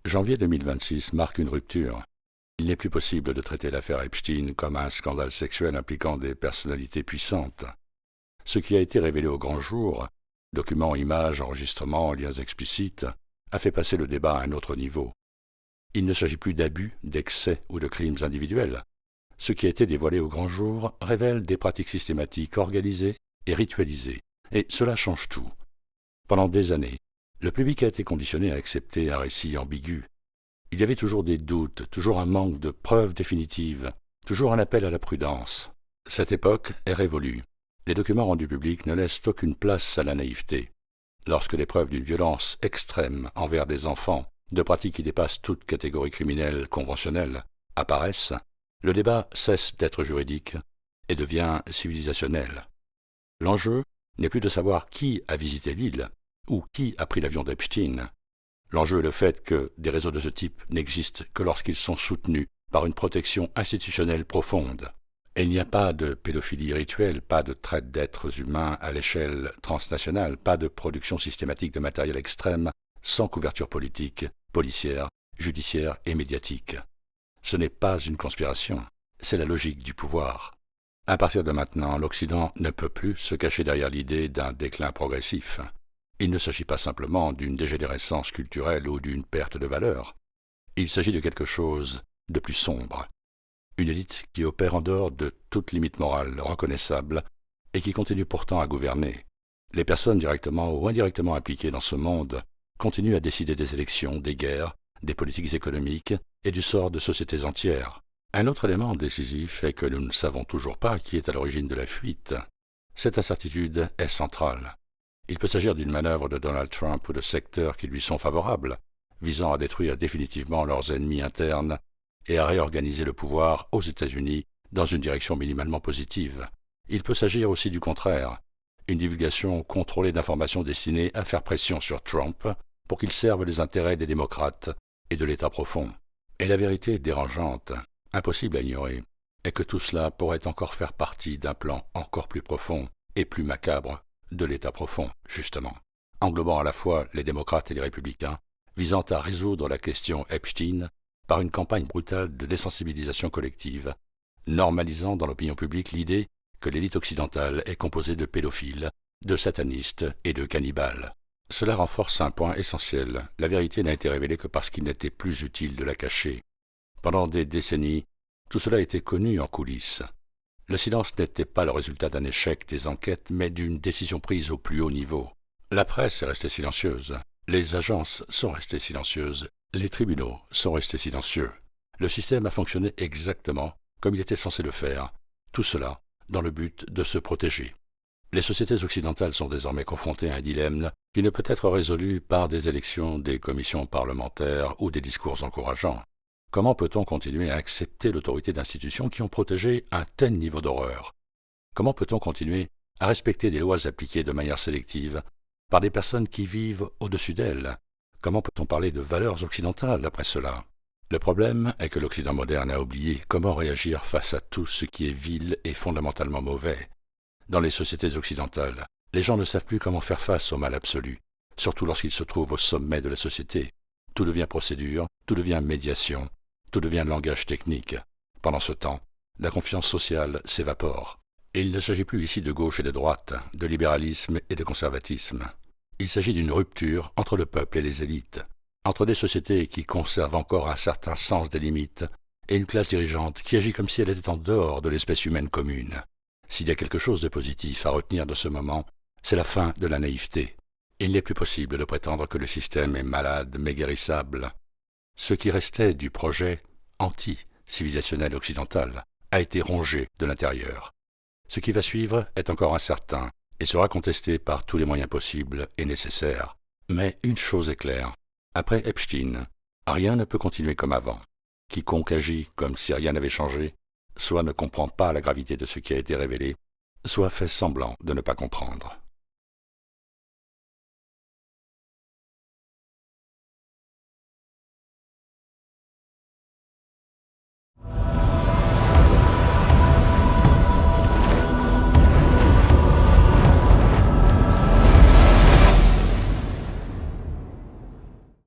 Janvier 2026 marque une rupture. Il n'est plus possible de traiter l'affaire Epstein comme un scandale sexuel impliquant des personnalités puissantes. Ce qui a été révélé au grand jour, documents, images, enregistrements, liens explicites, a fait passer le débat à un autre niveau. Il ne s'agit plus d'abus, d'excès ou de crimes individuels. Ce qui a été dévoilé au grand jour révèle des pratiques systématiques organisées et ritualisées. Et cela change tout. Pendant des années, le public a été conditionné à accepter un récit ambigu. Il y avait toujours des doutes, toujours un manque de preuves définitives, toujours un appel à la prudence. Cette époque est révolue. Les documents rendus publics ne laissent aucune place à la naïveté. Lorsque les preuves d'une violence extrême envers des enfants, de pratiques qui dépassent toute catégorie criminelle conventionnelle, apparaissent, le débat cesse d'être juridique et devient civilisationnel. L'enjeu n'est plus de savoir qui a visité l'île ou qui a pris l'avion d'Epstein. L'enjeu est le fait que des réseaux de ce type n'existent que lorsqu'ils sont soutenus par une protection institutionnelle profonde. Et il n'y a pas de pédophilie rituelle, pas de traite d'êtres humains à l'échelle transnationale, pas de production systématique de matériel extrême sans couverture politique, policière, judiciaire et médiatique. Ce n'est pas une conspiration, c'est la logique du pouvoir. À partir de maintenant, l'Occident ne peut plus se cacher derrière l'idée d'un déclin progressif. Il ne s'agit pas simplement d'une dégénérescence culturelle ou d'une perte de valeur. Il s'agit de quelque chose de plus sombre. Une élite qui opère en dehors de toute limite morale reconnaissable et qui continue pourtant à gouverner. Les personnes directement ou indirectement impliquées dans ce monde continuent à décider des élections, des guerres, des politiques économiques et du sort de sociétés entières. Un autre élément décisif est que nous ne savons toujours pas qui est à l'origine de la fuite. Cette incertitude est centrale. Il peut s'agir d'une manœuvre de Donald Trump ou de secteurs qui lui sont favorables, visant à détruire définitivement leurs ennemis internes et à réorganiser le pouvoir aux États-Unis dans une direction minimalement positive. Il peut s'agir aussi du contraire, une divulgation contrôlée d'informations destinées à faire pression sur Trump pour qu'il serve les intérêts des démocrates et de l'État profond. Et la vérité dérangeante, impossible à ignorer, est que tout cela pourrait encore faire partie d'un plan encore plus profond et plus macabre de l'État profond, justement, englobant à la fois les démocrates et les républicains, visant à résoudre la question Epstein par une campagne brutale de désensibilisation collective, normalisant dans l'opinion publique l'idée que l'élite occidentale est composée de pédophiles, de satanistes et de cannibales. Cela renforce un point essentiel. La vérité n'a été révélée que parce qu'il n'était plus utile de la cacher. Pendant des décennies, tout cela était connu en coulisses. Le silence n'était pas le résultat d'un échec des enquêtes, mais d'une décision prise au plus haut niveau. La presse est restée silencieuse, les agences sont restées silencieuses, les tribunaux sont restés silencieux. Le système a fonctionné exactement comme il était censé le faire, tout cela dans le but de se protéger. Les sociétés occidentales sont désormais confrontées à un dilemme qui ne peut être résolu par des élections, des commissions parlementaires ou des discours encourageants. Comment peut-on continuer à accepter l'autorité d'institutions qui ont protégé un tel niveau d'horreur? Comment peut-on continuer à respecter des lois appliquées de manière sélective par des personnes qui vivent au-dessus d'elles? Comment peut-on parler de valeurs occidentales après cela? Le problème est que l'Occident moderne a oublié comment réagir face à tout ce qui est vil et fondamentalement mauvais. Dans les sociétés occidentales, les gens ne savent plus comment faire face au mal absolu, surtout lorsqu'ils se trouvent au sommet de la société. Tout devient procédure, tout devient médiation, tout devient langage technique. Pendant ce temps, la confiance sociale s'évapore. Et il ne s'agit plus ici de gauche et de droite, de libéralisme et de conservatisme. Il s'agit d'une rupture entre le peuple et les élites, entre des sociétés qui conservent encore un certain sens des limites et une classe dirigeante qui agit comme si elle était en dehors de l'espèce humaine commune. S'il y a quelque chose de positif à retenir de ce moment, c'est la fin de la naïveté. Il n'est plus possible de prétendre que le système est malade mais guérissable. Ce qui restait du projet anti-civilisationnel occidental a été rongé de l'intérieur. Ce qui va suivre est encore incertain et sera contesté par tous les moyens possibles et nécessaires. Mais une chose est claire, après Epstein, rien ne peut continuer comme avant. Quiconque agit comme si rien n'avait changé, soit ne comprend pas la gravité de ce qui a été révélé, soit fait semblant de ne pas comprendre.